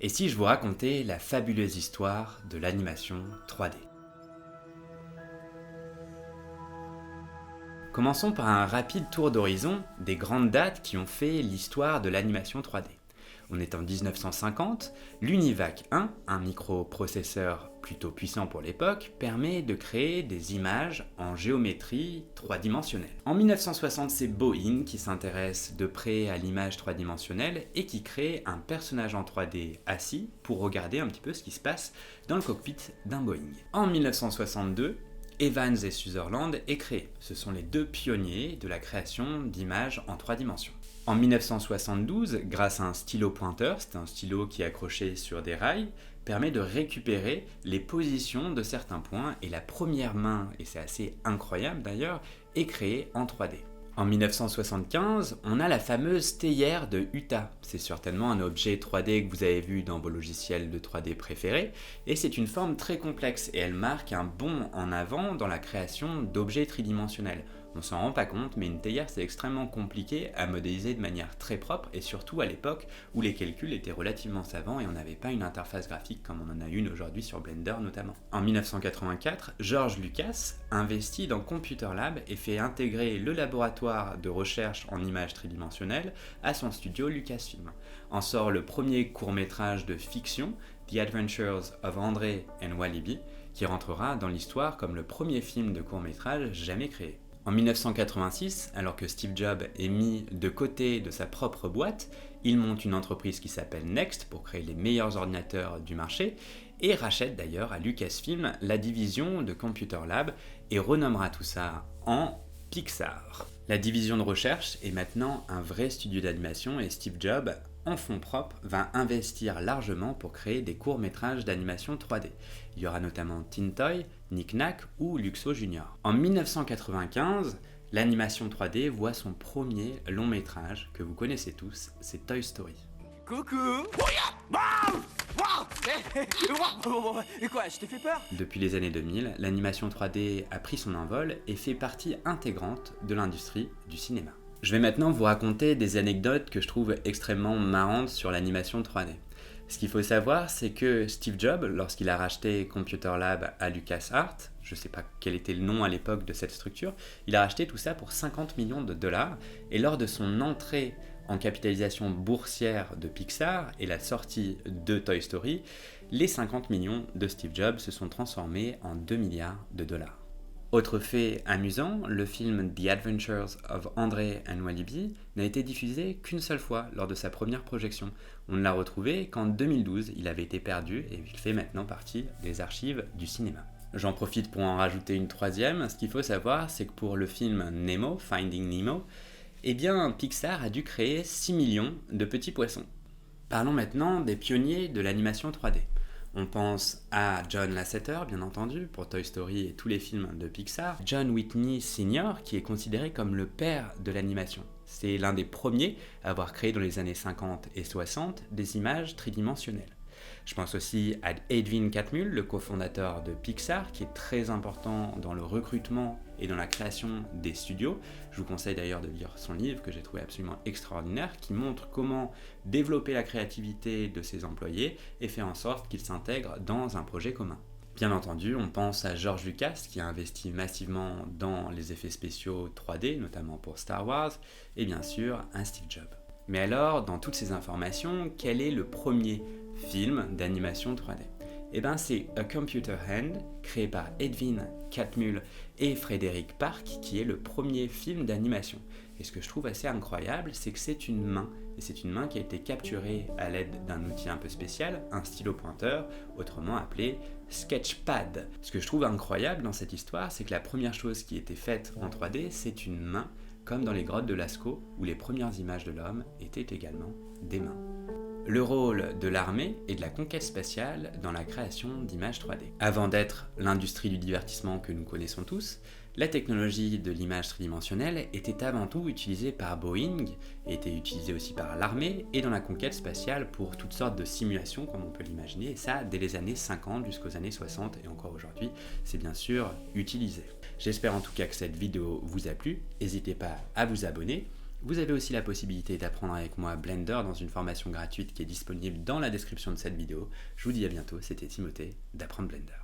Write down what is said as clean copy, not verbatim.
Et si je vous racontais la fabuleuse histoire de l'animation 3D? Commençons par un rapide tour d'horizon des grandes dates qui ont fait l'histoire de l'animation 3D. On est en 1950, l'Univac 1, un microprocesseur plutôt puissant pour l'époque, permet de créer des images en géométrie 3-dimensionnelle. En 1960, c'est Boeing qui s'intéresse de près à l'image 3-dimensionnelle et qui crée un personnage en 3D assis pour regarder un petit peu ce qui se passe dans le cockpit d'un Boeing. En 1962, Evans et Sutherland est créé. Ce sont les deux pionniers de la création d'images en 3 dimensions. En 1972, grâce à un stylo pointeur, c'est un stylo qui est accroché sur des rails, permet de récupérer les positions de certains points et la première main, et c'est assez incroyable d'ailleurs, est créée en 3D. En 1975, on a la fameuse théière de Utah. C'est certainement un objet 3D que vous avez vu dans vos logiciels de 3D préférés, et c'est une forme très complexe, et elle marque un bond en avant dans la création d'objets tridimensionnels. On s'en rend pas compte, mais une théière c'est extrêmement compliqué à modéliser de manière très propre, et surtout à l'époque où les calculs étaient relativement savants et on n'avait pas une interface graphique comme on en a une aujourd'hui sur Blender notamment. En 1984, George Lucas investit dans Computer Lab et fait intégrer le laboratoire de recherche en images tridimensionnelles à son studio Lucasfilm. En sort le premier court-métrage de fiction, The Adventures of André and Walibi, qui rentrera dans l'histoire comme le premier film de court-métrage jamais créé. En 1986, alors que Steve Jobs est mis de côté de sa propre boîte, il monte une entreprise qui s'appelle Next pour créer les meilleurs ordinateurs du marché et rachète d'ailleurs à Lucasfilm la division de Computer Lab et renommera tout ça en Pixar. La division de recherche est maintenant un vrai studio d'animation et Steve Jobs, en fonds propres, va investir largement pour créer des courts-métrages d'animation 3D. Il y aura notamment Tintoy, Nick Nack ou Luxo Junior. En 1995, l'animation 3D voit son premier long-métrage que vous connaissez tous, c'est Toy Story. Coucou. Et quoi, je t'ai fait peur? Depuis les années 2000, l'animation 3D a pris son envol et fait partie intégrante de l'industrie du cinéma. Je vais maintenant vous raconter des anecdotes que je trouve extrêmement marrantes sur l'animation 3D. Ce qu'il faut savoir, c'est que Steve Jobs, lorsqu'il a racheté Computer Lab à LucasArts, je ne sais pas quel était le nom à l'époque de cette structure, il a racheté tout ça pour 50 millions de dollars, et lors de son entrée en capitalisation boursière de Pixar et la sortie de Toy Story, les 50 millions de Steve Jobs se sont transformés en 2 milliards de dollars. Autre fait amusant, le film The Adventures of André and Walibi n'a été diffusé qu'une seule fois lors de sa première projection. On ne l'a retrouvé qu'en 2012, il avait été perdu et il fait maintenant partie des archives du cinéma. J'en profite pour en rajouter une troisième. Ce qu'il faut savoir, c'est que pour le film Nemo, Finding Nemo, Pixar a dû créer 6 millions de petits poissons. Parlons maintenant des pionniers de l'animation 3D. On pense à John Lasseter, bien entendu, pour Toy Story et tous les films de Pixar. John Whitney Sr., qui est considéré comme le père de l'animation. C'est l'un des premiers à avoir créé dans les années 50 et 60 des images tridimensionnelles. Je pense aussi à Edwin Catmull, le cofondateur de Pixar, qui est très important dans le recrutement et dans la création des studios. Je vous conseille d'ailleurs de lire son livre que j'ai trouvé absolument extraordinaire, qui montre comment développer la créativité de ses employés et faire en sorte qu'ils s'intègrent dans un projet commun. Bien entendu, on pense à George Lucas qui a investi massivement dans les effets spéciaux 3D, notamment pour Star Wars, et bien sûr un Steve Jobs. Mais alors, dans toutes ces informations, quel est le premier film d'animation 3D? C'est A Computer Hand, créé par Edwin Catmull et Frederick Park, qui est le premier film d'animation. Et ce que je trouve assez incroyable, c'est que c'est une main. Et c'est une main qui a été capturée à l'aide d'un outil un peu spécial, un stylo pointeur, autrement appelé Sketchpad. Ce que je trouve incroyable dans cette histoire, c'est que la première chose qui était faite en 3D, c'est une main, comme dans les grottes de Lascaux, où les premières images de l'homme étaient également des mains. Le rôle de l'armée et de la conquête spatiale dans la création d'images 3D. Avant d'être l'industrie du divertissement que nous connaissons tous, la technologie de l'image tridimensionnelle était avant tout utilisée par Boeing, et était utilisée aussi par l'armée et dans la conquête spatiale pour toutes sortes de simulations comme on peut l'imaginer, et ça dès les années 50 jusqu'aux années 60 et encore aujourd'hui, c'est bien sûr utilisé. J'espère en tout cas que cette vidéo vous a plu, n'hésitez pas à vous abonner, Vous avez aussi la possibilité d'apprendre avec moi Blender dans une formation gratuite qui est disponible dans la description de cette vidéo. Je vous dis à bientôt, c'était Timothée d'Apprendre Blender.